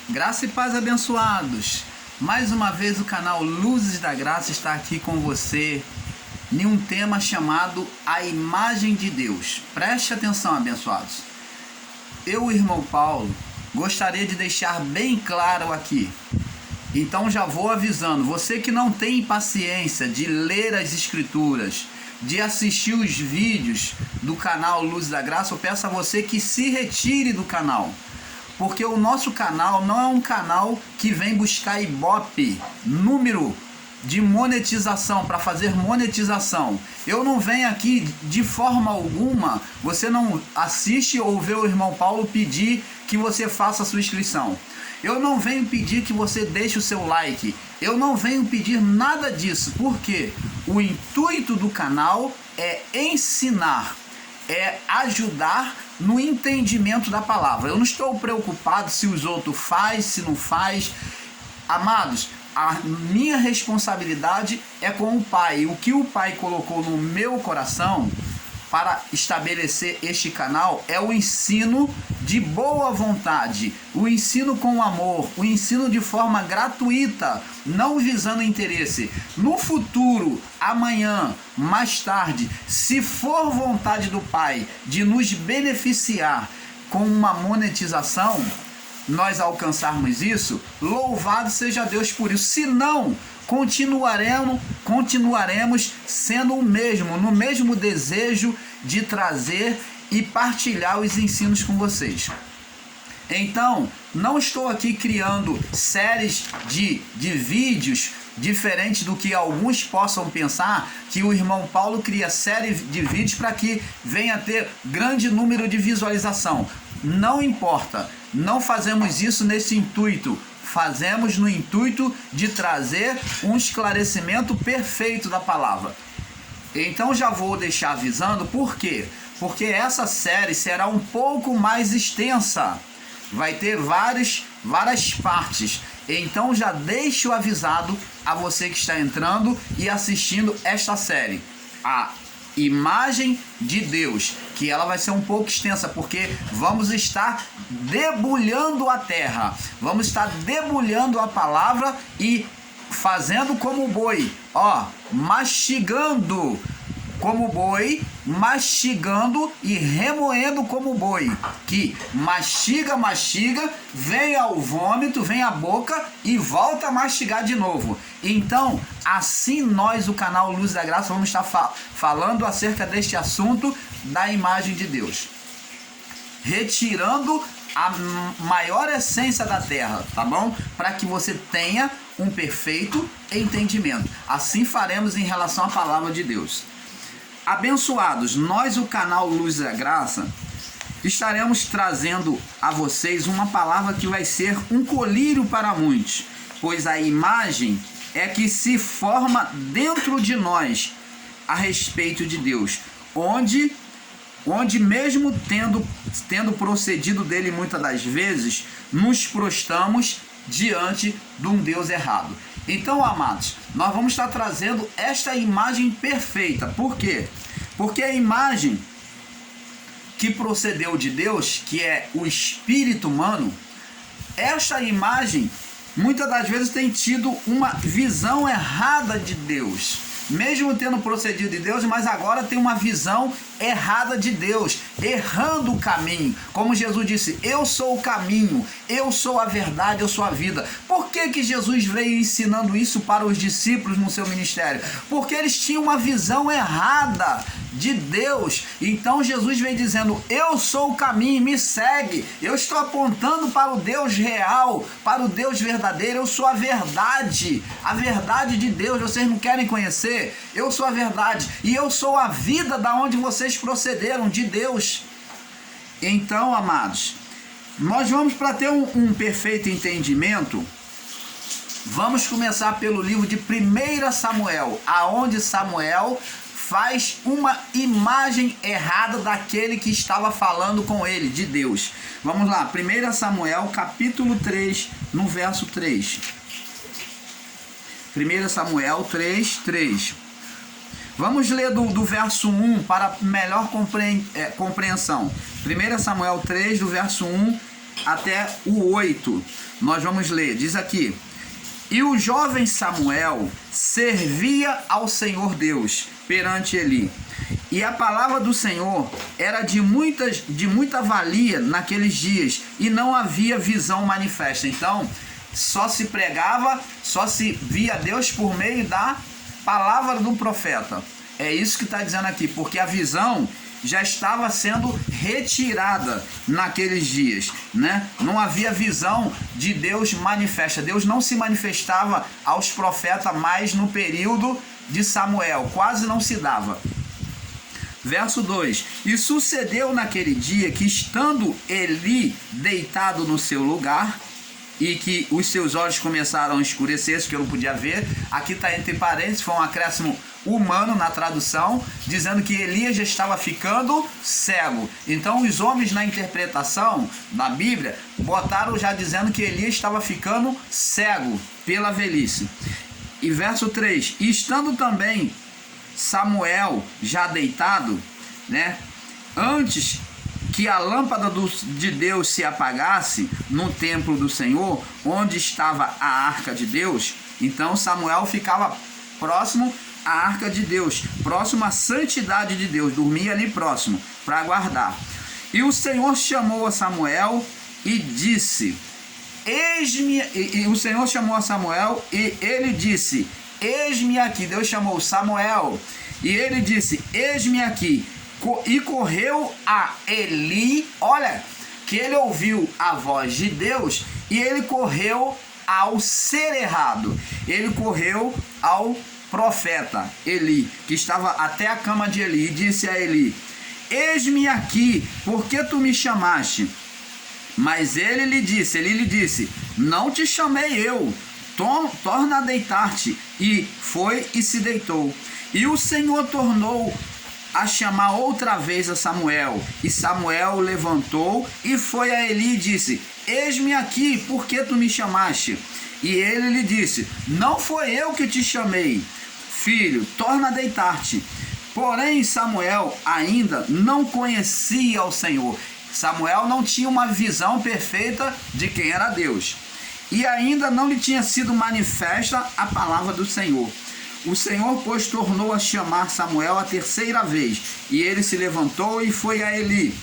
Graça e paz, abençoados. Mais uma vez o canal Luzes da Graça está aqui com você em um tema chamado A Imagem de Deus. Preste atenção, abençoados. Eu, irmão Paulo, gostaria de deixar bem claro aqui. Então já vou avisando, você que não tem paciência de ler as escrituras, de assistir os vídeos do canal Luzes da Graça, eu peço a você que se retire do canal. Porque o nosso canal não é um canal que vem buscar ibope, número de monetização, para fazer monetização. Eu não venho aqui de forma alguma, você não assiste ou vê o irmão Paulo pedir que você faça a sua inscrição. Eu não venho pedir que você deixe o seu like. Eu não venho pedir nada disso, porque o intuito do canal é ensinar, é ajudar no entendimento da palavra. Eu não estou preocupado se os outros faz, se não faz. Amados, a minha responsabilidade é com o Pai. O que o Pai colocou no meu coração para estabelecer este canal é o ensino de boa vontade, o ensino com amor, o ensino de forma gratuita, não visando interesse. No futuro, amanhã, mais tarde, se for vontade do Pai de nos beneficiar com uma monetização, nós alcançarmos isso, louvado seja Deus por isso. Se não, continuaremos sendo no mesmo desejo de trazer e partilhar os ensinos com vocês. Então, não estou aqui criando séries de vídeos diferentes do que alguns possam pensar, que o irmão Paulo cria série de vídeos para que venha a ter grande número de visualização. Não importa, não fazemos isso nesse intuito. Fazemos no intuito de trazer um esclarecimento perfeito da palavra. Então já vou deixar avisando por quê? Porque essa série será um pouco mais extensa. Vai ter várias partes. Então já deixo avisado a você que está entrando e assistindo esta série. A Imagem de Deus, que ela vai ser um pouco extensa, porque vamos estar debulhando a terra, vamos estar debulhando a palavra e fazendo como o boi, mastigando como boi, mastigando e remoendo como boi, que mastiga, vem ao vômito, vem à boca e volta a mastigar de novo. Então, assim nós, o canal Luz da Graça, vamos estar falando acerca deste assunto da imagem de Deus, retirando a maior essência da terra, tá bom? Para que você tenha um perfeito entendimento. Assim faremos em relação à palavra de Deus. Abençoados, nós, o canal Luz da Graça, estaremos trazendo a vocês uma palavra que vai ser um colírio para muitos, pois a imagem é que se forma dentro de nós a respeito de Deus, onde mesmo tendo procedido dele muitas das vezes, nos prostramos diante de um Deus errado. Então, amados, nós vamos estar trazendo esta imagem perfeita. Por quê? Porque a imagem que procedeu de Deus, que é o espírito humano, esta imagem muitas das vezes tem tido uma visão errada de Deus. Mesmo tendo procedido de Deus, mas agora tem uma visão errada de Deus, errando o caminho. Como Jesus disse, eu sou o caminho, eu sou a verdade, eu sou a vida. Por que Jesus veio ensinando isso para os discípulos no seu ministério? Porque eles tinham uma visão errada de Deus. Então Jesus vem dizendo, eu sou o caminho, me segue. Eu estou apontando para o Deus real, para o Deus verdadeiro. Eu sou a verdade de Deus. Vocês não querem conhecer? Eu sou a verdade e eu sou a vida da onde vocês procederam, de Deus. Então, amados, nós vamos, para ter um perfeito entendimento, vamos começar pelo livro de 1 Samuel, aonde Samuel faz uma imagem errada daquele que estava falando com ele, de Deus. Vamos lá, 1 Samuel capítulo 3, no verso 3. 1 Samuel 3:3. Vamos ler do verso 1 para melhor compreensão. 1 Samuel 3, do verso 1 até o 8. Nós vamos ler, diz aqui: e o jovem Samuel servia ao Senhor Deus perante Eli, e a palavra do Senhor era de muita valia naqueles dias, e não havia visão manifesta. Então, só se pregava, só se via Deus por meio da palavra do profeta. É isso que está dizendo aqui, porque a visão já estava sendo retirada naqueles dias, né? Não havia visão de Deus manifesta. Deus não se manifestava aos profetas mais no período de Samuel, quase não se dava. Verso 2: e sucedeu naquele dia que, estando Eli deitado no seu lugar, e que os seus olhos começaram a escurecer, que eu não podia ver. Aqui está entre parênteses, foi um acréscimo humano na tradução, dizendo que Elias já estava ficando cego. Então os homens na interpretação da Bíblia botaram já dizendo que Elias estava ficando cego pela velhice. E verso 3: e estando também Samuel já deitado, né, antes que a lâmpada de Deus se apagasse no templo do Senhor, onde estava a arca de Deus, então Samuel ficava próximo à arca de Deus, próximo à santidade de Deus, dormia ali próximo para guardar. E o Senhor chamou a Samuel e disse: eis-me. E o Senhor chamou a Samuel e ele disse: eis-me aqui. Deus chamou Samuel e ele disse: eis-me aqui. E correu a Eli, olha, que ele ouviu a voz de Deus, e ele correu ao ser errado, ele correu ao profeta Eli, que estava até a cama de Eli, e disse a Eli: eis-me aqui, por que tu me chamaste? Mas ele lhe disse: não te chamei eu, torna a deitar-te. E foi e se deitou. E o Senhor tornou a chamar outra vez a Samuel, e Samuel levantou e foi a Eli e disse: eis-me aqui, por que tu me chamaste? E ele lhe disse: não foi eu que te chamei, filho, torna a deitar-te. Porém Samuel ainda não conhecia o Senhor. Samuel não tinha uma visão perfeita de quem era Deus, e ainda não lhe tinha sido manifesta a palavra do Senhor. O Senhor, pois, tornou a chamar Samuel a terceira vez, e ele se levantou e foi a Eli.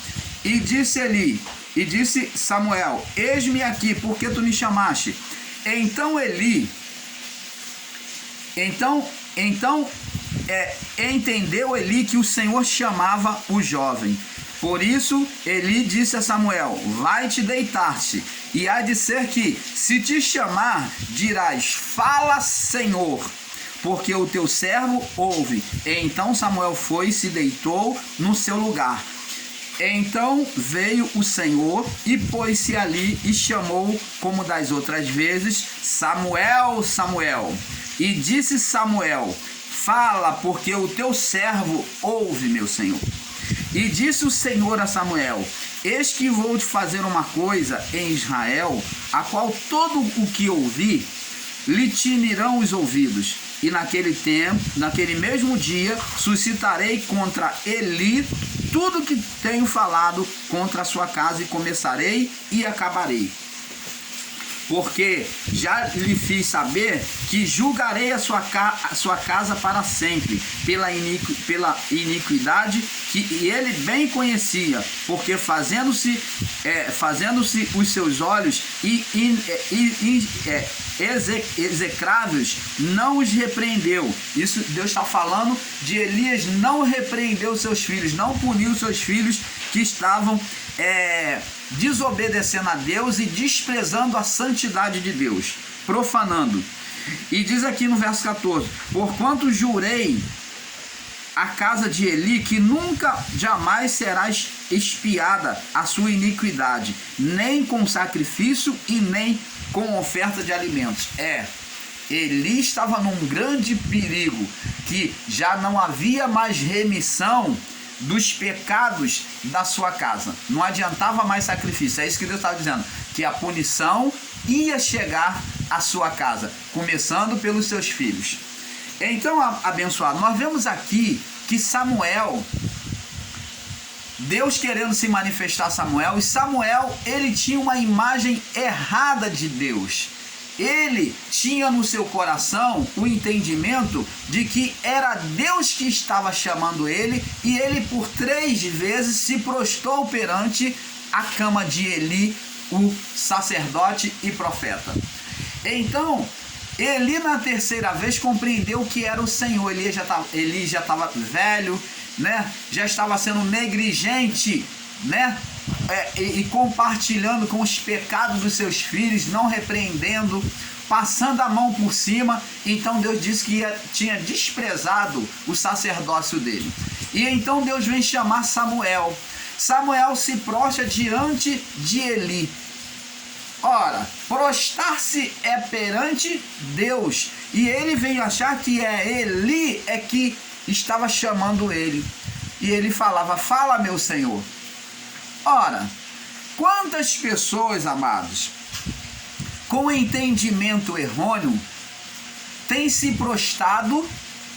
E disse Samuel: eis-me aqui, por que tu me chamaste? Então entendeu Eli que o Senhor chamava o jovem. Por isso Eli disse a Samuel: vai-te deitar-te, e há de ser que, se te chamar, dirás: fala, Senhor, porque o teu servo ouve. Então Samuel foi e se deitou no seu lugar. Então veio o Senhor e pôs-se ali e chamou, como das outras vezes: Samuel, Samuel. E disse Samuel: fala, porque o teu servo ouve, meu Senhor. E disse o Senhor a Samuel: eis que vou te fazer uma coisa em Israel, a qual todo o que ouvir lhe tinirão os ouvidos. E naquele mesmo dia, suscitarei contra Eli tudo que tenho falado contra a sua casa, e começarei e acabarei. Porque já lhe fiz saber que julgarei a sua casa para sempre, pela iniquidade que ele bem conhecia, porque fazendo-se os seus olhos execráveis, não os repreendeu. Isso Deus está falando de Elias. Não repreendeu seus filhos, não puniu seus filhos que estavam desobedecendo a Deus e desprezando a santidade de Deus, profanando. E diz aqui no verso 14: porquanto jurei a casa de Eli que nunca jamais será expiada a sua iniquidade, nem com sacrifício e nem com oferta de alimentos. Eli estava num grande perigo, que já não havia mais remissão dos pecados da sua casa, não adiantava mais sacrifício. É isso que Deus estava dizendo, que a punição ia chegar à sua casa, começando pelos seus filhos. Então, abençoado, nós vemos aqui que Samuel Deus querendo se manifestar a Samuel, e Samuel, ele tinha uma imagem errada de Deus. Ele tinha no seu coração o entendimento de que era Deus que estava chamando ele, e ele por 3 vezes se prostrou perante a cama de Eli, o sacerdote e profeta. Então, Eli na 3ª vez compreendeu que era o Senhor. Eli já estava velho, né? Já estava sendo negligente, né? E compartilhando com os pecados dos seus filhos, não repreendendo, passando a mão por cima. Então Deus disse que tinha desprezado o sacerdócio dele. E então Deus vem chamar Samuel. Samuel se prostra diante de Eli. Ora, prostrar-se é perante Deus, e ele veio achar que Eli que estava chamando ele. E ele falava: fala, meu Senhor. Ora, quantas pessoas, amados, com entendimento errôneo, têm se prostrado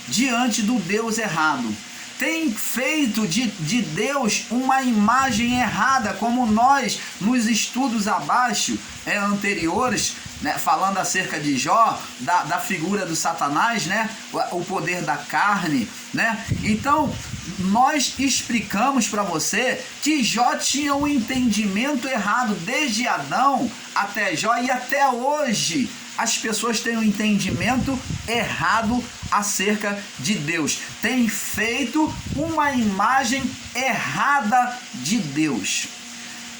diante do Deus errado, tem feito de Deus uma imagem errada, como nós, nos estudos abaixo, anteriores, né, falando acerca de Jó, da figura do Satanás, né, o poder da carne, né? Então, nós explicamos para você que Jó tinha um entendimento errado, desde Adão até Jó, e até hoje as pessoas têm um entendimento errado acerca de Deus, têm feito uma imagem errada de Deus,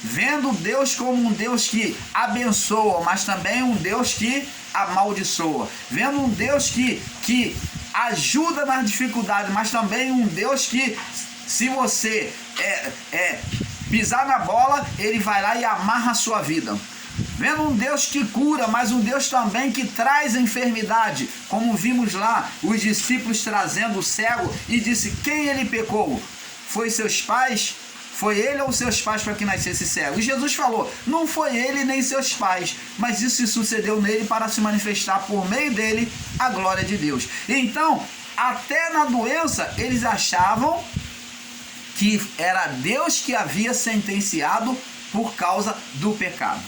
vendo Deus como um Deus que abençoa, mas também um Deus que amaldiçoa, vendo um Deus que ajuda nas dificuldades, mas também um Deus que, se você pisar na bola, ele vai lá e amarra a sua vida. Vendo um Deus que cura, mas um Deus também que traz a enfermidade, como vimos lá, os discípulos trazendo o cego, e disse: quem ele pecou? Foi seus pais? Foi ele ou seus pais para que nascesse cego? E Jesus falou: não foi ele nem seus pais, mas isso sucedeu nele para se manifestar por meio dele a glória de Deus. Então, até na doença, eles achavam que era Deus que havia sentenciado por causa do pecado.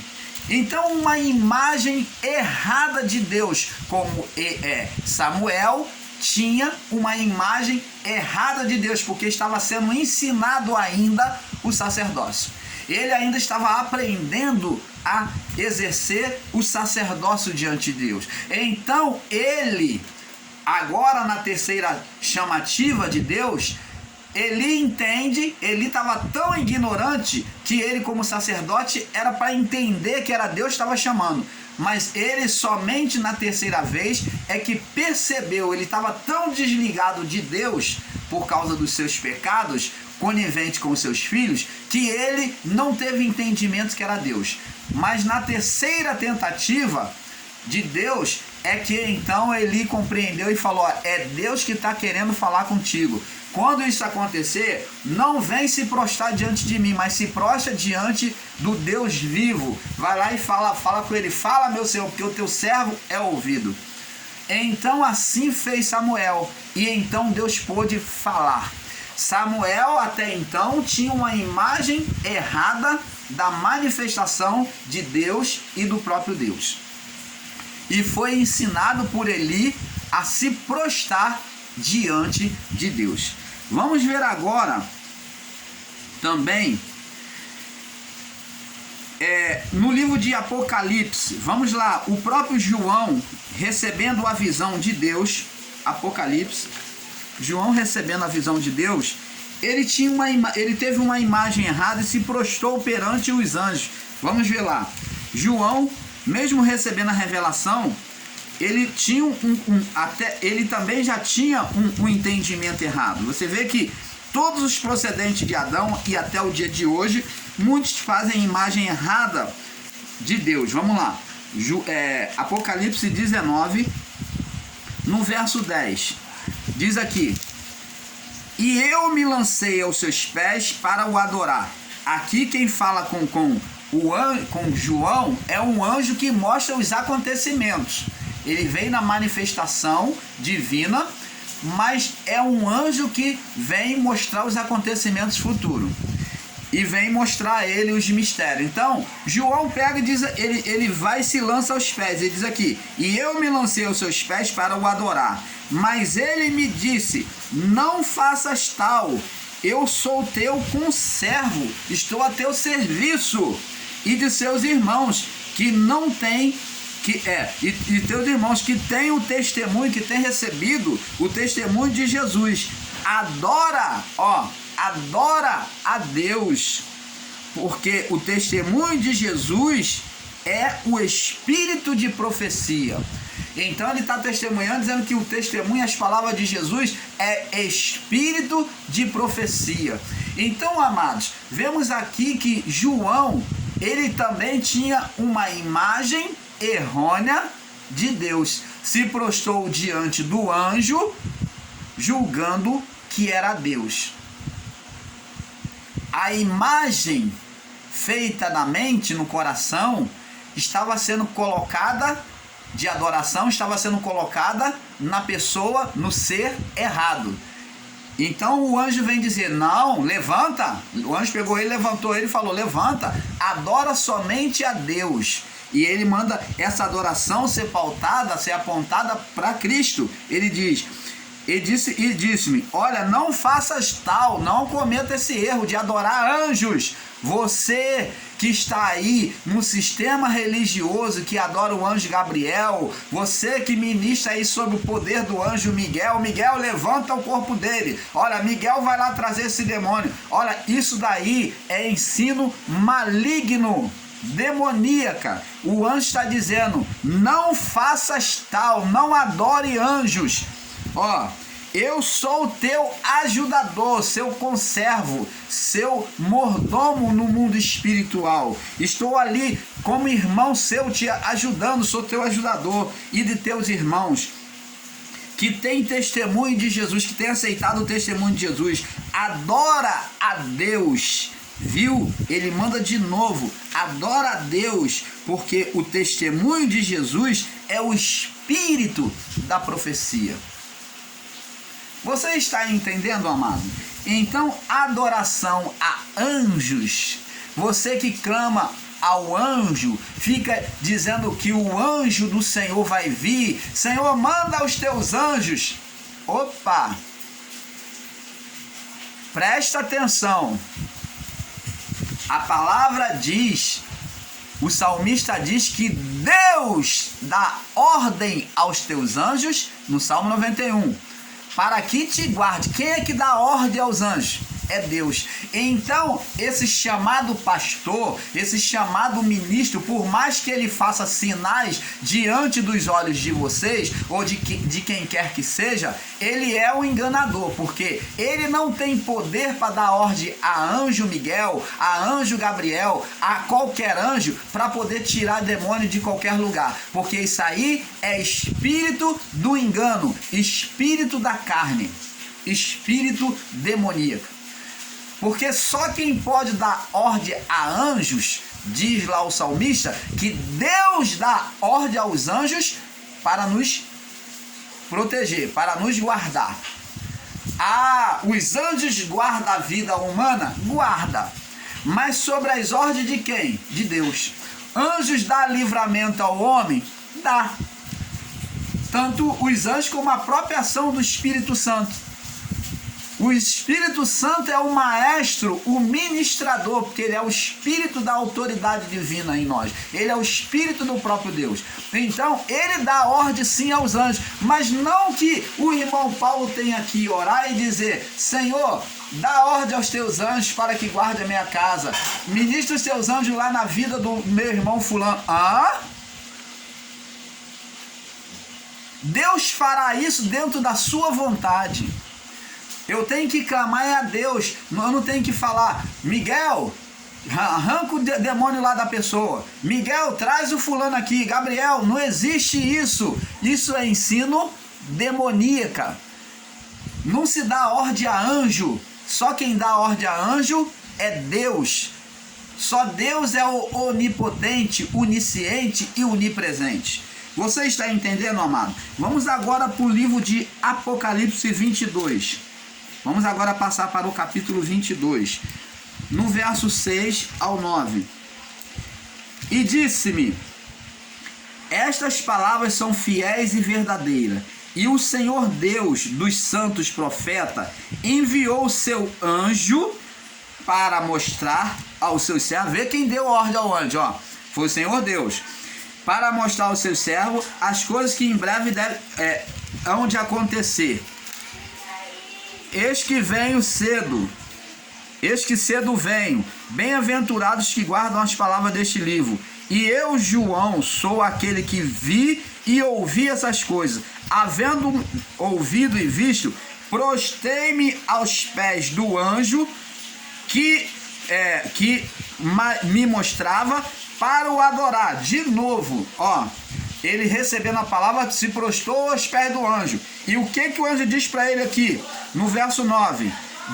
Então, uma imagem errada de Deus, como Samuel tinha uma imagem errada de Deus, porque estava sendo ensinado ainda o sacerdócio. Ele ainda estava aprendendo a exercer o sacerdócio diante de Deus. Então, ele, agora na 3ª chamativa de Deus, ele entende, ele estava tão ignorante que ele, como sacerdote, era para entender que era Deus que estava chamando. Mas ele somente na 3ª vez é que percebeu, ele estava tão desligado de Deus por causa dos seus pecados, conivente com seus filhos, que ele não teve entendimento que era Deus. Mas na 3ª tentativa de Deus é que então ele compreendeu e falou: é Deus que está querendo falar contigo. Quando isso acontecer, não vem se prostrar diante de mim, mas se prostra diante do Deus vivo. Vai lá e fala com ele: fala, meu Senhor, porque o teu servo é ouvido. Então assim fez Samuel, e então Deus pôde falar. Samuel até então tinha uma imagem errada da manifestação de Deus e do próprio Deus, e foi ensinado por Eli a se prostrar diante de Deus. Vamos ver agora também no livro de Apocalipse. Vamos lá, o próprio João recebendo a visão de Deus. Apocalipse, João recebendo a visão de Deus, ele teve uma imagem errada e se prostrou perante os anjos. Vamos ver lá, João, mesmo recebendo a revelação, ele tinha ele também já tinha um entendimento errado. Você vê que todos os procedentes de Adão e até o dia de hoje, muitos fazem imagem errada de Deus. Vamos lá, Apocalipse 19, no verso 10, diz aqui: e eu me lancei aos seus pés para o adorar. Aqui quem fala com João é um anjo que mostra os acontecimentos. Ele vem na manifestação divina, mas é um anjo que vem mostrar os acontecimentos futuros. e vem mostrar a ele os mistérios. Então, João pega e diz, ele vai e se lança aos pés. Ele diz aqui: e eu me lancei aos seus pés para o adorar. Mas ele me disse: não faças tal, eu sou teu conservo, estou a teu serviço, e de seus irmãos que não têm, e teus irmãos que têm o testemunho, que têm recebido o testemunho de Jesus. Adora a Deus, porque o testemunho de Jesus é o espírito de profecia. Então ele está testemunhando, dizendo que o testemunho, as palavras de Jesus, é espírito de profecia. Então, amados, vemos aqui que João, ele também tinha uma imagem errônea de Deus. Se prostrou diante do anjo, julgando que era Deus. A imagem feita na mente, no coração, estava sendo colocada, de adoração, estava sendo colocada na pessoa, no ser errado. Então o anjo vem dizer: não, levanta. O anjo pegou ele, levantou ele e falou: levanta, adora somente a Deus. E ele manda essa adoração ser pautada, ser apontada para Cristo. Ele disse-me: olha, não faças tal, não cometa esse erro de adorar anjos. Você que está aí no sistema religioso que adora o anjo Gabriel, você que ministra aí sobre o poder do anjo Miguel, levanta o corpo dele. Olha, Miguel vai lá trazer esse demônio. Olha, isso daí é ensino maligno, demoníaca. O anjo está dizendo: não faças tal, não adore anjos. Eu sou teu ajudador, seu conservo, seu mordomo no mundo espiritual. Estou ali como irmão seu te ajudando, sou teu ajudador e de teus irmãos que tem testemunho de Jesus, que tem aceitado o testemunho de Jesus. Adora a Deus. Viu? Ele manda de novo: adora a Deus, porque o testemunho de Jesus é o espírito da profecia. Você está entendendo, amado? Então, adoração a anjos, você que clama ao anjo, fica dizendo que o anjo do Senhor vai vir. Senhor, manda os teus anjos. Opa! Presta atenção. A palavra diz, o salmista diz que Deus dá ordem aos teus anjos, no Salmo 91, para que te guarde. Quem é que dá ordem aos anjos? É Deus. Então, esse chamado pastor, esse chamado ministro, por mais que ele faça sinais diante dos olhos de vocês, ou de quem quer que seja, ele é um enganador, porque ele não tem poder para dar ordem a anjo Miguel, a anjo Gabriel, a qualquer anjo, para poder tirar demônio de qualquer lugar, porque isso aí é espírito do engano, espírito da carne, espírito demoníaco. Porque só quem pode dar ordem a anjos, diz lá o salmista, que Deus dá ordem aos anjos para nos proteger, para nos guardar. Os anjos guardam a vida humana? Guarda. Mas sobre as ordens de quem? De Deus. Anjos dá livramento ao homem? Dá. Tanto os anjos como a própria ação do Espírito Santo. O Espírito Santo é o maestro, o ministrador, porque ele é o espírito da autoridade divina em nós. Ele é o espírito do próprio Deus. Então, ele dá ordem sim aos anjos, mas não que o irmão Paulo tenha que orar e dizer: Senhor, dá ordem aos teus anjos para que guarde a minha casa. Ministra os teus anjos lá na vida do meu irmão fulano. Deus fará isso dentro da sua vontade. Eu tenho que clamar a Deus, eu não tenho que falar: Miguel, arranca o demônio lá da pessoa. Miguel, traz o fulano aqui. Gabriel, não existe isso. Isso é ensino demoníaca. Não se dá ordem a anjo. Só quem dá ordem a anjo é Deus. Só Deus é o onipotente, onisciente e onipresente. Você está entendendo, amado? Vamos agora para o livro de Apocalipse 22. Vamos agora passar para o capítulo 22. no verso 6 ao 9. E disse-me: estas palavras são fiéis e verdadeiras. E o Senhor Deus dos santos profetas enviou o seu anjo para mostrar aos seus servos. Vê quem deu ordem ao anjo, ó. Foi o Senhor Deus. Para mostrar aos seus servos as coisas que em breve hão de acontecer. Eis que venho cedo. Eis que cedo venho. Bem-aventurados que guardam as palavras deste livro. E eu, João, sou aquele que vi e ouvi essas coisas. Havendo ouvido e visto, prostei-me aos pés do anjo que me mostrava para o adorar. De novo, ó, ele recebendo a palavra, se prostrou aos pés do anjo. E o que o anjo diz para ele aqui? No verso 9: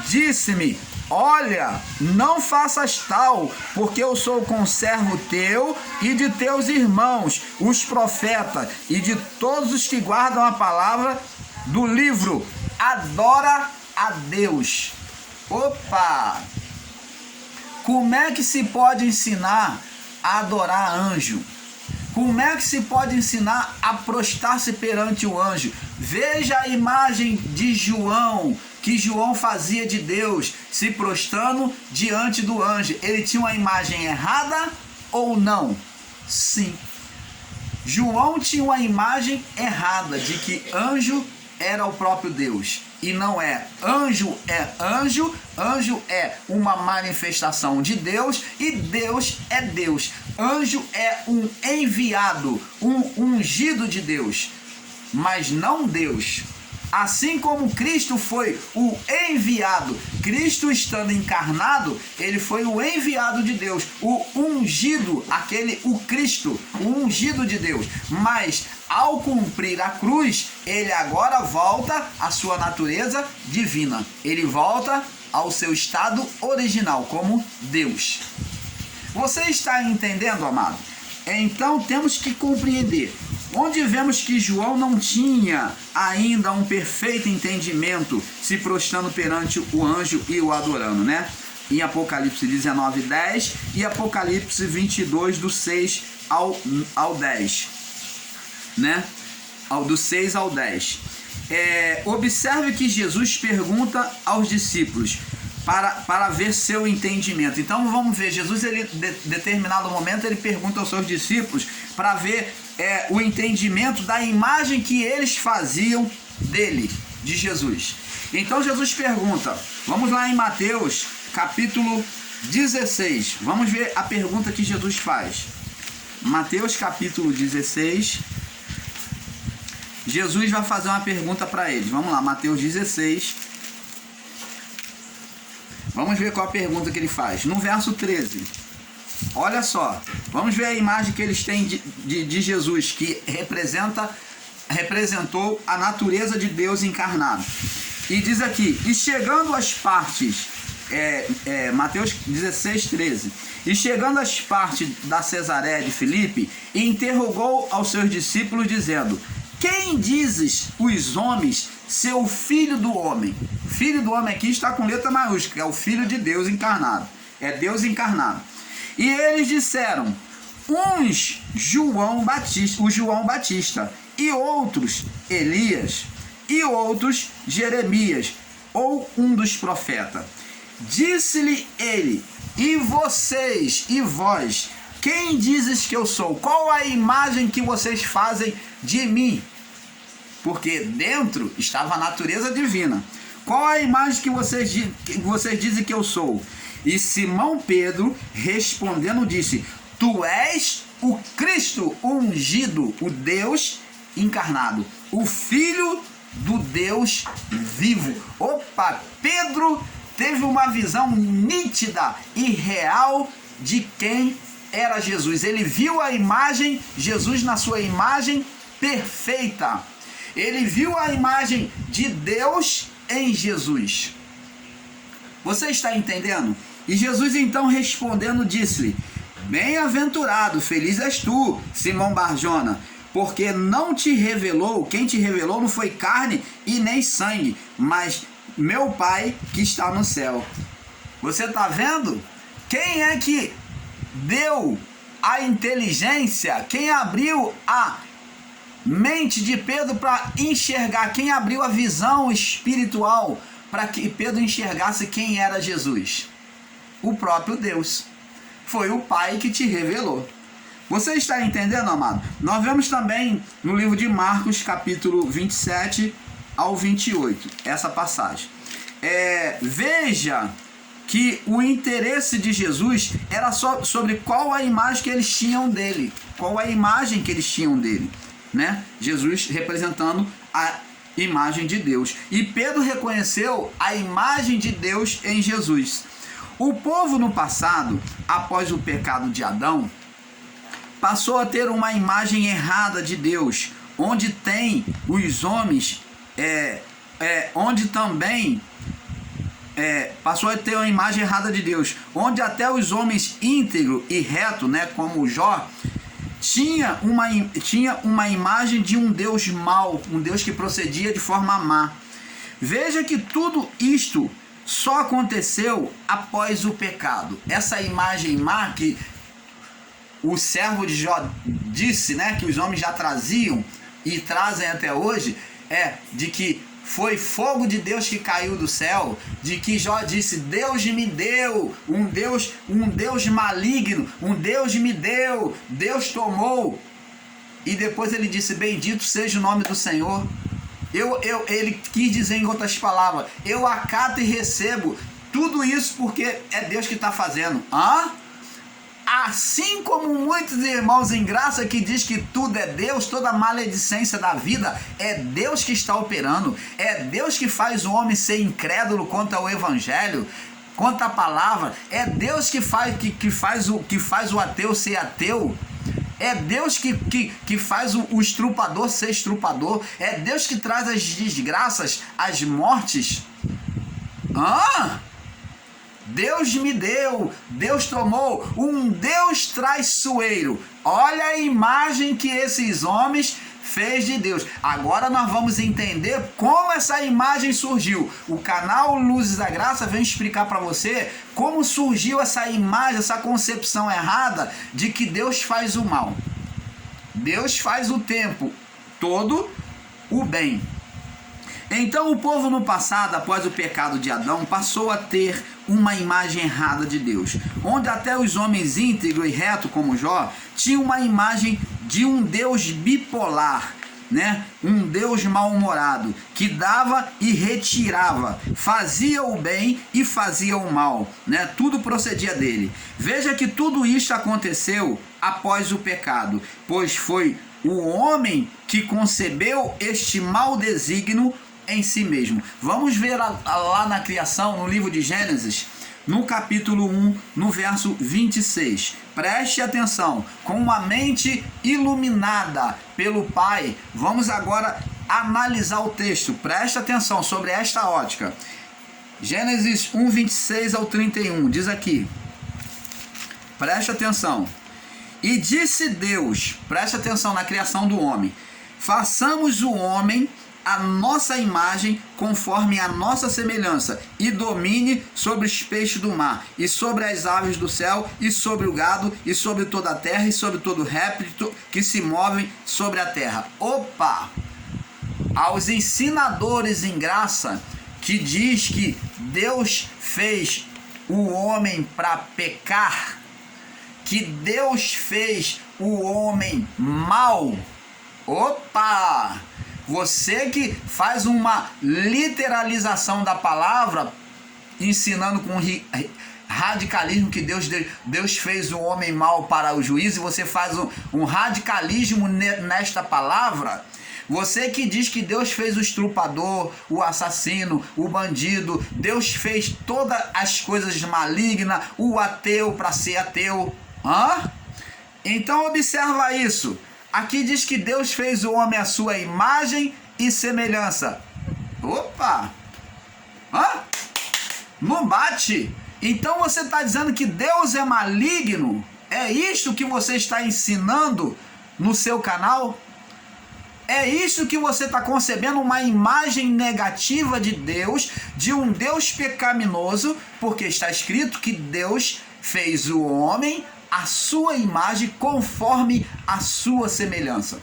disse-me: olha, não faças tal, porque eu sou conservo teu e de teus irmãos, os profetas, e de todos os que guardam a palavra do livro. Adora a Deus. Opa! Como é que se pode ensinar a adorar anjo? Como é que se pode ensinar a prostrar-se perante o anjo? Veja a imagem de João, que João fazia de Deus, se prostrando diante do anjo. Ele tinha uma imagem errada ou não? Sim. João tinha uma imagem errada de que anjo era o próprio Deus. E não é. Anjo é anjo, anjo é uma manifestação de Deus e Deus é Deus. Anjo é um enviado, um ungido de Deus, mas não Deus. Assim como Cristo foi o enviado, Cristo estando encarnado, ele foi o enviado de Deus, o ungido, o Cristo, o ungido de Deus. Mas ao cumprir a cruz, ele agora volta à sua natureza divina. Ele volta ao seu estado original, como Deus. Você está entendendo, amado? Então temos que compreender. Onde vemos que João não tinha ainda um perfeito entendimento, se prostrando perante o anjo e o adorando, né? Em Apocalipse 19:10 e Apocalipse 22, do 6 ao 10, né? Do 6 ao 10. Observe que Jesus pergunta aos discípulos para ver seu entendimento. Então vamos ver, Jesus, ele, determinado momento, ele pergunta aos seus discípulos para ver o entendimento da imagem que eles faziam dele, de Jesus. Então Jesus pergunta, vamos lá em Mateus capítulo 16, vamos ver a pergunta que Jesus faz. Mateus capítulo 16, Jesus vai fazer uma pergunta para eles. Vamos lá, Mateus 16. Vamos ver qual a pergunta que ele faz. No verso 13. Olha só. Vamos ver a imagem que eles têm de Jesus, que representou a natureza de Deus encarnado. E diz aqui, e chegando às partes, Mateus 16, 13. E chegando às partes da Cesareia de Filipe, interrogou aos seus discípulos, dizendo: quem dizes os homens ser o filho do homem? Filho do homem aqui está com letra maiúscula, é o filho de Deus encarnado. É Deus encarnado. E eles disseram, uns o João Batista, e outros Elias, e outros Jeremias, ou um dos profetas. Disse-lhe ele, e vocês, e vós, quem dizes que eu sou? Qual a imagem que vocês fazem de mim? Porque dentro estava a natureza divina. Qual a imagem que vocês dizem que eu sou? E Simão Pedro, respondendo, disse, tu és o Cristo, o ungido, o Deus encarnado, o Filho do Deus vivo. Opa, Pedro teve uma visão nítida e real de quem era Jesus. Ele viu a imagem, Jesus na sua imagem perfeita. Ele viu a imagem de Deus em Jesus. Você está entendendo? E Jesus então respondendo disse-lhe, bem-aventurado, feliz és tu, Simão Barjona, porque não te revelou, quem te revelou não foi carne e nem sangue, mas meu Pai que está no céu. Você está vendo? Quem é que deu a inteligência? Quem abriu a mente de Pedro para enxergar? Quem abriu a visão espiritual para que Pedro enxergasse quem era Jesus? O próprio Deus. Foi o Pai que te revelou. Você está entendendo, amado? Nós vemos também no livro de Marcos, capítulo 27 ao 28, essa passagem. Veja que o interesse de Jesus era só sobre qual a imagem que eles tinham dele. Qual a imagem que eles tinham dele, né? Jesus representando a imagem de Deus. E Pedro reconheceu a imagem de Deus em Jesus. O povo no passado, após o pecado de Adão, passou a ter uma imagem errada de Deus, onde tem os homens, onde também passou a ter uma imagem errada de Deus, onde até os homens íntegros e retos, né, como Jó, tinha uma imagem de um Deus mau, um Deus que procedia de forma má. Veja que tudo isto só aconteceu após o pecado. Essa imagem má que o servo de Jó disse, né, que os homens já traziam e trazem até hoje, de que foi fogo de Deus que caiu do céu, de que Jó disse, Deus me deu, um Deus maligno, um Deus me deu, Deus tomou. E depois ele disse, bendito seja o nome do Senhor. Ele quis dizer em outras palavras, eu acato e recebo tudo isso porque é Deus que está fazendo. Assim como muitos irmãos em graça que diz que tudo é Deus, toda a maledicência da vida é Deus que está operando, é Deus que faz o homem ser incrédulo quanto ao evangelho, quanto à palavra, é Deus que faz o ateu ser ateu. É Deus que faz o estrupador ser estrupador. É Deus que traz as desgraças, as mortes. Deus me deu, Deus tomou, um Deus traiçoeiro. Olha a imagem que esses homens fez de Deus. Agora nós vamos entender como essa imagem surgiu. O canal Luzes da Graça vem explicar para você como surgiu essa imagem, essa concepção errada de que Deus faz o mal. Deus faz o tempo todo o bem. Então o povo no passado, após o pecado de Adão, passou a ter uma imagem errada de Deus, onde até os homens íntegros e retos como Jó tinham uma imagem de um Deus bipolar, né? Um Deus mal-humorado, que dava e retirava, fazia o bem e fazia o mal, né? Tudo procedia dele. Veja que tudo isso aconteceu após o pecado, pois foi o homem que concebeu este mau desígnio em si mesmo. Vamos ver lá na criação, no livro de Gênesis, no capítulo 1, no verso 26. Preste atenção, com uma mente iluminada pelo Pai, vamos agora analisar o texto. Preste atenção sobre esta ótica. Gênesis 1, 26 ao 31, diz aqui. Preste atenção. E disse Deus, preste atenção na criação do homem, façamos o homem a nossa imagem, conforme a nossa semelhança, e domine sobre os peixes do mar, e sobre as aves do céu, e sobre o gado, e sobre toda a terra, e sobre todo réptil que se movem sobre a terra. Opa! Aos ensinadores em graça, que diz que Deus fez o homem para pecar, que Deus fez o homem mau. Opa! Você que faz uma literalização da palavra, ensinando com radicalismo que Deus fez o homem mau para o juízo, e você faz um radicalismo nesta palavra. Você que diz que Deus fez o estrupador, o assassino, o bandido, Deus fez todas as coisas malignas, o ateu para ser ateu. Então observa isso. Aqui diz que Deus fez o homem à sua imagem e semelhança. Opa! Não bate. Então você está dizendo que Deus é maligno? É isto que você está ensinando no seu canal? É isso que você está concebendo, uma imagem negativa de Deus, de um Deus pecaminoso, porque está escrito que Deus fez o homem à sua imagem, conforme a sua semelhança.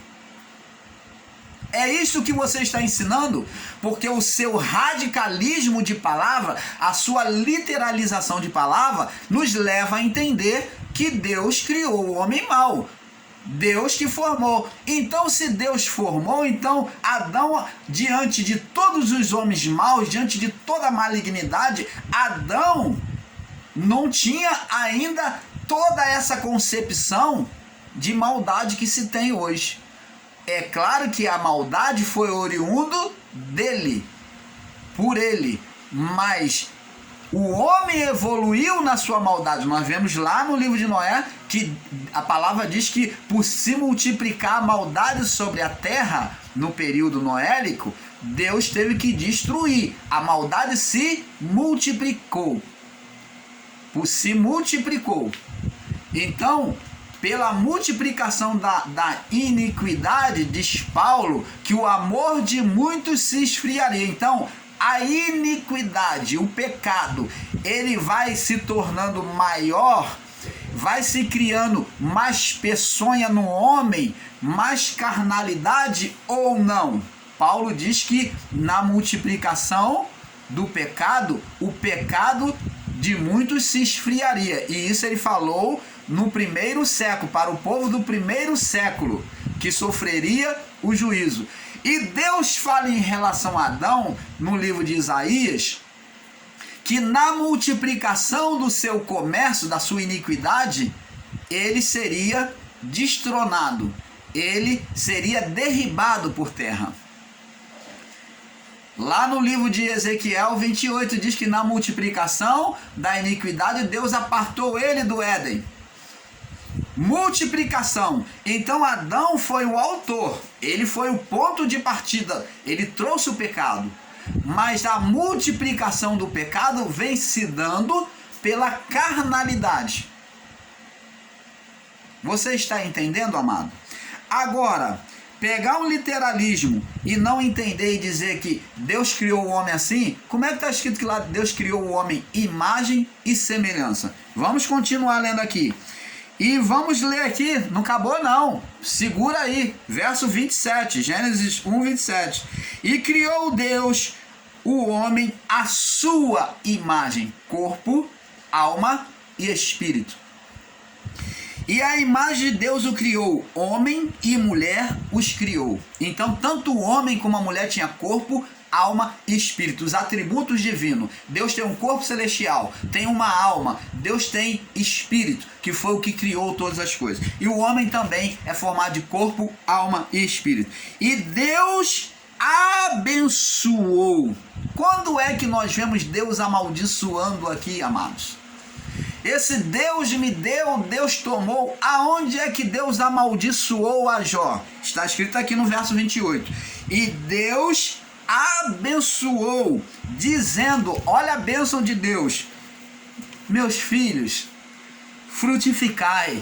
É isso que você está ensinando, porque o seu radicalismo de palavra, a sua literalização de palavra, nos leva a entender que Deus criou o homem mau. Deus que formou. Então, se Deus formou, então Adão, diante de todos os homens maus, diante de toda a malignidade, Adão não tinha ainda toda essa concepção de maldade que se tem hoje. É claro que a maldade foi oriundo dele, por ele, mas o homem evoluiu na sua maldade. Nós vemos lá no livro de Noé que a palavra diz que por se multiplicar a maldade sobre a terra no período noélico, Deus teve que destruir. A maldade se multiplicou. Se multiplicou. Então, pela multiplicação da iniquidade, diz Paulo, que o amor de muitos se esfriaria. Então, a iniquidade, o pecado, ele vai se tornando maior, vai se criando mais peçonha no homem, mais carnalidade ou não? Paulo diz que na multiplicação do pecado, o pecado de muitos se esfriaria. E isso ele falou no primeiro século, para o povo do primeiro século, que sofreria o juízo. E Deus fala em relação a Adão, no livro de Isaías, que na multiplicação do seu comércio, da sua iniquidade, ele seria destronado, ele seria derribado por terra. Lá no livro de Ezequiel 28 diz que na multiplicação da iniquidade Deus apartou ele do Éden. Multiplicação. Então Adão foi o autor, ele foi o ponto de partida, ele trouxe o pecado. Mas a multiplicação do pecado vem se dando pela carnalidade. Você está entendendo, amado? Agora, pegar um literalismo e não entender e dizer que Deus criou o homem assim, como é que está escrito que lá Deus criou o homem imagem e semelhança? Vamos continuar lendo aqui. E vamos ler aqui, não acabou não, segura aí, verso 27, Gênesis 1, 27. E criou Deus o homem à sua imagem, corpo, alma e espírito. E a imagem de Deus o criou, homem e mulher os criou. Então, tanto o homem como a mulher tinha corpo, alma e espírito, os atributos divinos. Deus tem um corpo celestial, tem uma alma, Deus tem espírito, que foi o que criou todas as coisas. E o homem também é formado de corpo, alma e espírito. E Deus abençoou. Quando é que nós vemos Deus amaldiçoando aqui, amados? Esse Deus me deu, Deus tomou. Aonde é que Deus amaldiçoou a Jó? Está escrito aqui no verso 28. E Deus abençoou, dizendo, olha a bênção de Deus: meus filhos, frutificai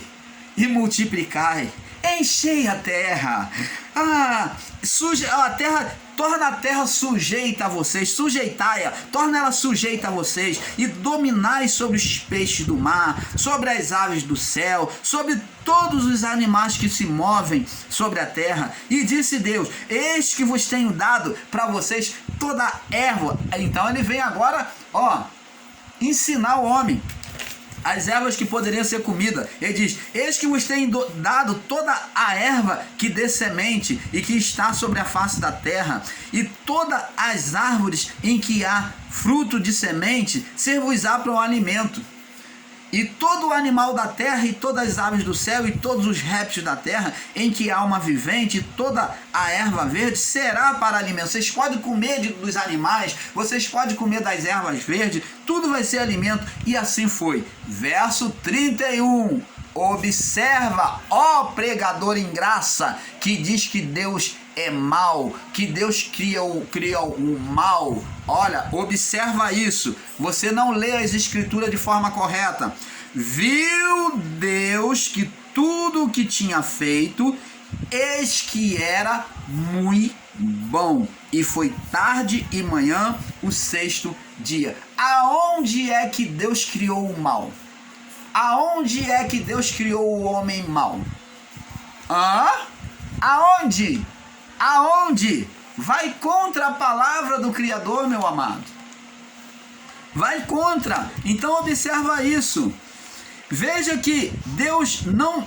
e multiplicai, enchei a terra, a terra, torna a terra sujeita a vocês, sujeitai-a, torna ela sujeita a vocês, e dominai sobre os peixes do mar, sobre as aves do céu, sobre todos os animais que se movem sobre a terra. E disse Deus: eis que vos tenho dado para vocês toda a erva. Então ele vem agora, ensinar o homem as ervas que poderiam ser comida. Ele diz: eis que vos tenho dado toda a erva que dê semente e que está sobre a face da terra, e todas as árvores em que há fruto de semente, ser-vos-á para o alimento. E todo o animal da terra, e todas as aves do céu, e todos os répteis da terra, em que há uma vivente, e toda a erva verde, será para alimento. Vocês podem comer dos animais, vocês podem comer das ervas verdes, tudo vai ser alimento. E assim foi. Verso 31. Observa, ó pregador em graça, que diz que Deus é mau, que Deus cria o mal. Olha, observa isso. Você não lê as escrituras de forma correta. Viu Deus que tudo o que tinha feito, eis que era muito bom. E foi tarde e manhã o sexto dia. Aonde é que Deus criou o mal? Aonde é que Deus criou o homem mau? Aonde? Aonde? Vai contra a palavra do Criador, meu amado. Vai contra. Então observa isso. Veja que Deus não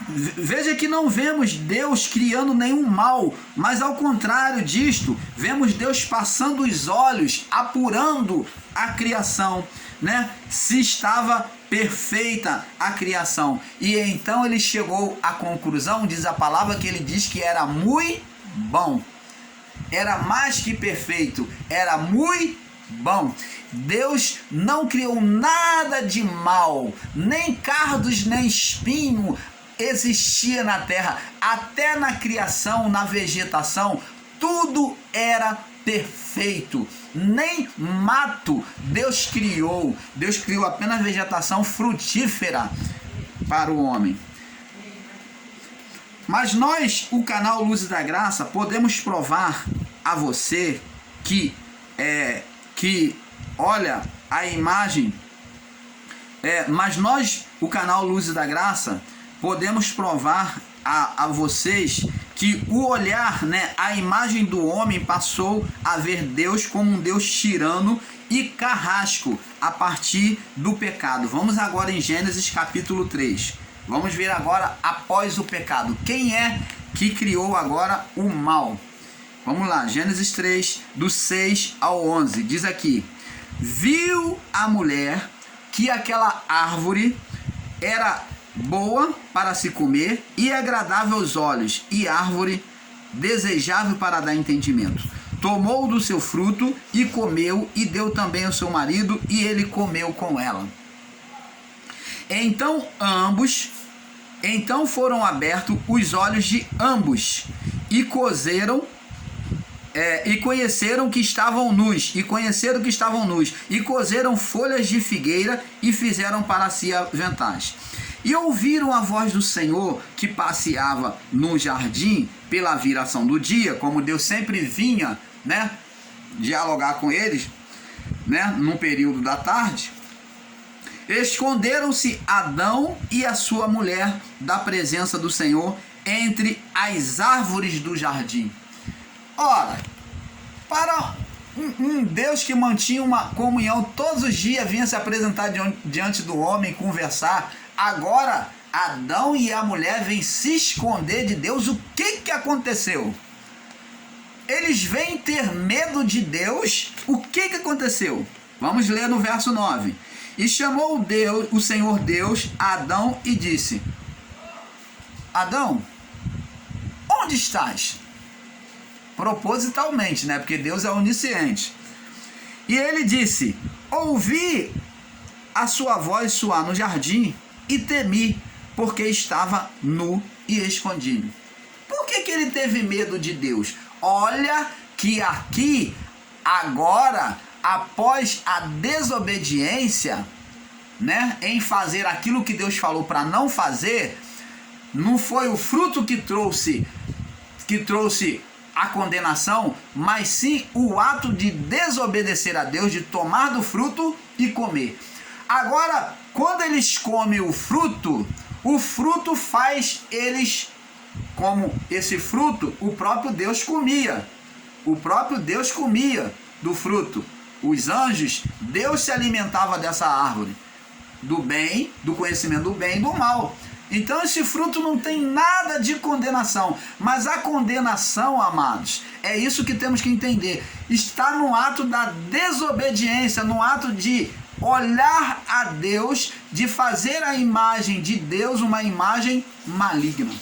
veja que não vemos Deus criando nenhum mal, mas ao contrário disto, vemos Deus passando os olhos, apurando a criação, né? Se estava perfeita a criação. E então ele chegou à conclusão, diz a palavra, que ele diz que era muito bom. Era mais que perfeito, era muito bom. Deus não criou nada de mal, nem cardos, nem espinho existia na terra. Até na criação, na vegetação, tudo era perfeito. Nem mato Deus criou. Deus criou apenas vegetação frutífera para o homem. Mas nós, o canal Luzes da Graça, podemos provar a você que olha a imagem, mas nós, o canal Luzes da Graça, podemos provar a vocês que o olhar, né, a imagem do homem passou a ver Deus como um Deus tirano e carrasco a partir do pecado. Vamos agora em Gênesis capítulo 3. Vamos ver agora após o pecado. Quem é que criou agora o mal? Vamos lá, Gênesis 3, do 6 ao 11. Diz aqui: viu a mulher que aquela árvore era boa para se comer e agradável aos olhos, e árvore desejável para dar entendimento. Tomou do seu fruto e comeu, e deu também ao seu marido, e ele comeu com ela. Então foram abertos os olhos de ambos, e conheceram que estavam nus, e cozeram folhas de figueira e fizeram para si aventais. E ouviram a voz do Senhor que passeava no jardim pela viração do dia, como Deus sempre vinha, né, dialogar com eles, né, no período da tarde. Esconderam-se Adão e a sua mulher da presença do Senhor entre as árvores do jardim. Ora, para um Deus que mantinha uma comunhão todos os dias, vinha se apresentar diante do homem, conversar, agora Adão e a mulher vêm se esconder de Deus. O que aconteceu? Eles vêm ter medo de Deus. O que aconteceu? Vamos ler no verso 9. E chamou o Senhor Deus a Adão e disse: Adão, onde estás? Propositalmente, né? Porque Deus é onisciente. E ele disse: ouvi a sua voz soar no jardim e temi, porque estava nu e escondido. Por que ele teve medo de Deus? Olha que aqui, agora, após a desobediência, né, em fazer aquilo que Deus falou para não fazer, não foi o fruto que trouxe a condenação, mas sim o ato de desobedecer a Deus, de tomar do fruto e comer. Agora, quando eles comem o fruto faz eles, como esse fruto, o próprio Deus comia do fruto. Os anjos, Deus se alimentava dessa árvore, do bem, do conhecimento do bem e do mal. Então esse fruto não tem nada de condenação, mas a condenação, amados, é isso que temos que entender, está no ato da desobediência, no ato de olhar a Deus, de fazer a imagem de Deus uma imagem maligna.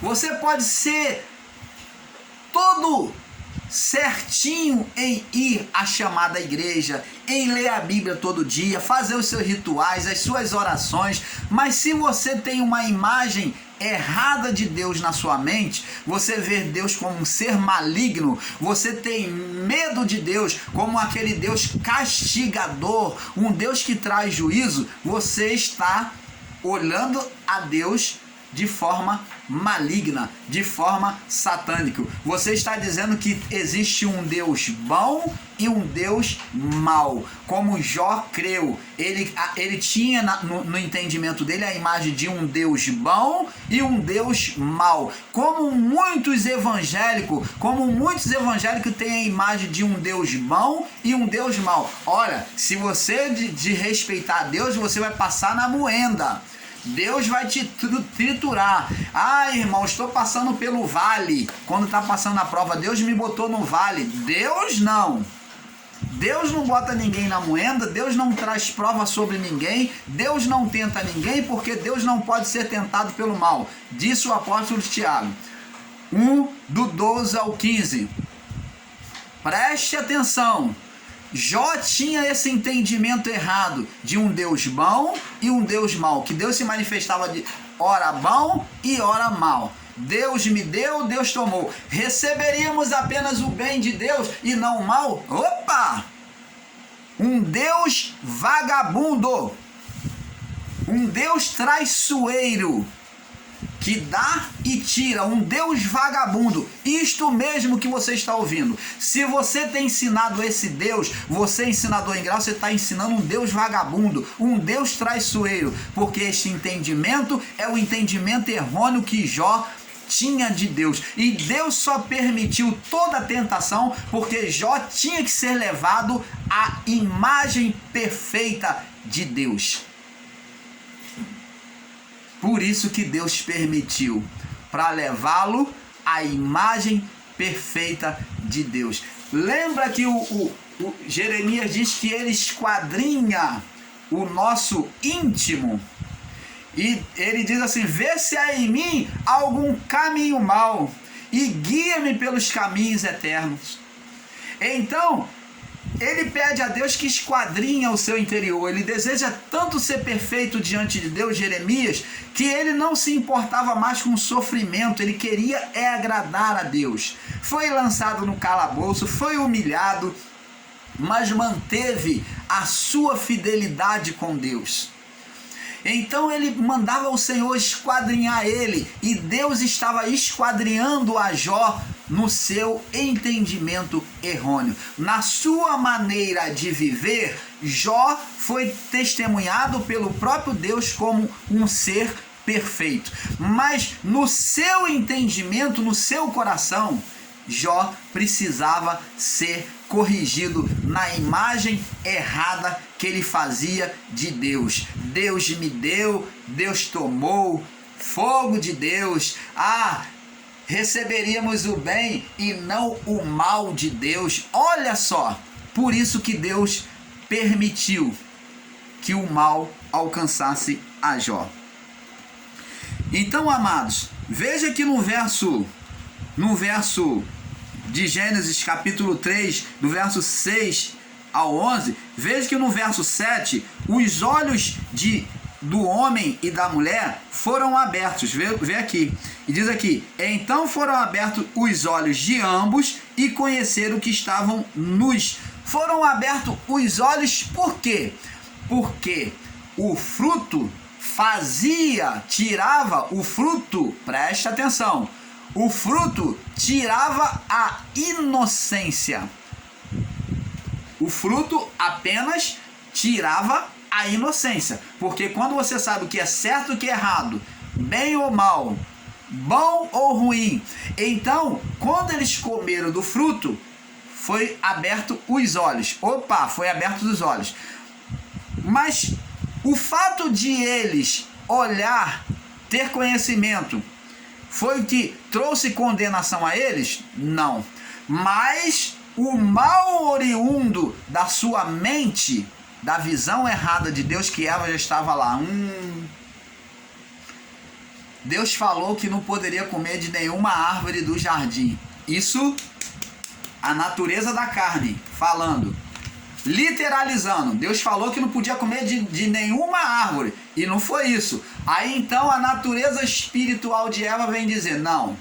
Você pode ser todo certinho em ir à chamada igreja, em ler a Bíblia todo dia, fazer os seus rituais, as suas orações, mas se você tem uma imagem errada de Deus na sua mente, você vê Deus como um ser maligno, você tem medo de Deus como aquele Deus castigador, um Deus que traz juízo, você está olhando a Deus de forma maligna, de forma satânica. Você está dizendo que existe um Deus bom e um Deus mau. Como Jó creu, ele tinha no entendimento dele a imagem de um Deus bom e um Deus mau. Como muitos evangélicos têm a imagem de um Deus bom e um Deus mau. Olha, se você de respeitar Deus, você vai passar na moenda. Deus vai te triturar. Ah, irmão, estou passando pelo vale. Quando está passando a prova, Deus me botou no vale. Deus não. Deus não bota ninguém na moenda. Deus não traz prova sobre ninguém. Deus não tenta ninguém, porque Deus não pode ser tentado pelo mal. Disse o apóstolo Tiago. 1:12 ao 15. Preste atenção. Jó tinha esse entendimento errado de um Deus bom e um Deus mau, que Deus se manifestava de ora bom e ora mal. Deus me deu, Deus tomou. Receberíamos apenas o bem de Deus e não o mal? Opa! Um Deus vagabundo, um Deus traiçoeiro, que dá e tira, um Deus vagabundo. Isto mesmo que você está ouvindo. Se você tem ensinado esse Deus, você é ensinador em grau, você está ensinando um Deus vagabundo, um Deus traiçoeiro, porque este entendimento é o entendimento errôneo que Jó tinha de Deus. E Deus só permitiu toda a tentação porque Jó tinha que ser levado à imagem perfeita de Deus. Por isso que Deus permitiu, para levá-lo à imagem perfeita de Deus. Lembra que o Jeremias diz que ele esquadrinha o nosso íntimo? E ele diz assim: vê se há em mim algum caminho mau e guia-me pelos caminhos eternos. Então, ele pede a Deus que esquadrinha o seu interior. Ele deseja tanto ser perfeito diante de Deus, Jeremias, que ele não se importava mais com o sofrimento. Ele queria agradar a Deus. Foi lançado no calabouço, foi humilhado, mas manteve a sua fidelidade com Deus. Então ele mandava o Senhor esquadrinhar ele, e Deus estava esquadrinhando a Jó no seu entendimento errôneo. Na sua maneira de viver, Jó foi testemunhado pelo próprio Deus como um ser perfeito. Mas no seu entendimento, no seu coração, Jó precisava ser corrigido na imagem errada que ele fazia de Deus. Deus me deu, Deus tomou, fogo de Deus. Receberíamos o bem e não o mal de Deus. Olha só, por isso que Deus permitiu que o mal alcançasse a Jó. Então, amados, veja que no verso de Gênesis capítulo 3, do verso 6 ao 11, veja que no verso 7, os olhos do homem e da mulher foram abertos. Vê aqui. E diz aqui: então foram abertos os olhos de ambos e conheceram que estavam nus. Foram abertos os olhos por quê? Porque o fruto tirava o fruto, presta atenção, o fruto tirava a inocência. O fruto apenas tirava a inocência. Porque quando você sabe o que é certo e o que é errado, bem ou mal, bom ou ruim, então, quando eles comeram do fruto, foi aberto os olhos. Foi aberto os olhos. Mas o fato de eles olhar, ter conhecimento, foi o que trouxe condenação a eles? Não. Mas o mal oriundo da sua mente, da visão errada de Deus, que Eva já estava lá. Deus falou que não poderia comer de nenhuma árvore do jardim. Isso, a natureza da carne, falando. Literalizando, Deus falou que não podia comer de nenhuma árvore, e não foi isso. Aí então a natureza espiritual de Eva vem dizer: não,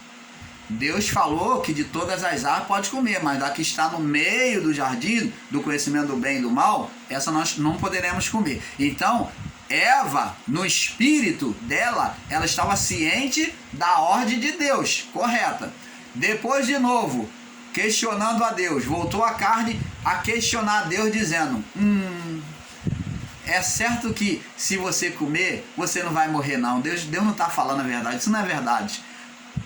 Deus falou que de todas as árvores pode comer, mas da que está no meio do jardim, do conhecimento do bem e do mal, essa nós não poderemos comer. Então Eva, no espírito dela, ela estava ciente da ordem de Deus, correta. Depois, de novo, questionando a Deus, voltou a carne a questionar a Deus, dizendo: é certo que se você comer, você não vai morrer não. Deus não está falando a verdade, isso não é verdade.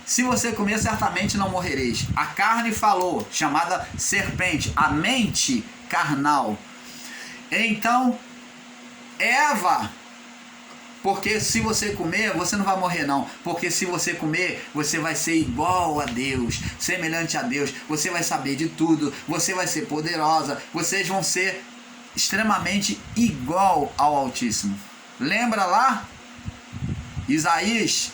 Se você comer, certamente não morrereis. A carne falou, chamada serpente, a mente carnal. Então, Eva, porque se você comer, você não vai morrer não. Porque se você comer, você vai ser igual a Deus, semelhante a Deus. Você vai saber de tudo, você vai ser poderosa, vocês vão ser extremamente igual ao Altíssimo. Lembra lá? Isaías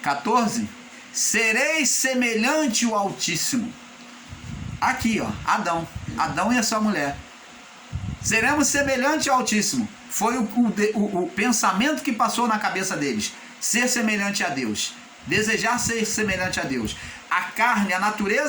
14? Sereis semelhante ao Altíssimo. Aqui, ó, Adão e a sua mulher. Seremos semelhante ao Altíssimo. Foi o pensamento que passou na cabeça deles. Ser semelhante a Deus. Desejar ser semelhante a Deus. A carne, a natureza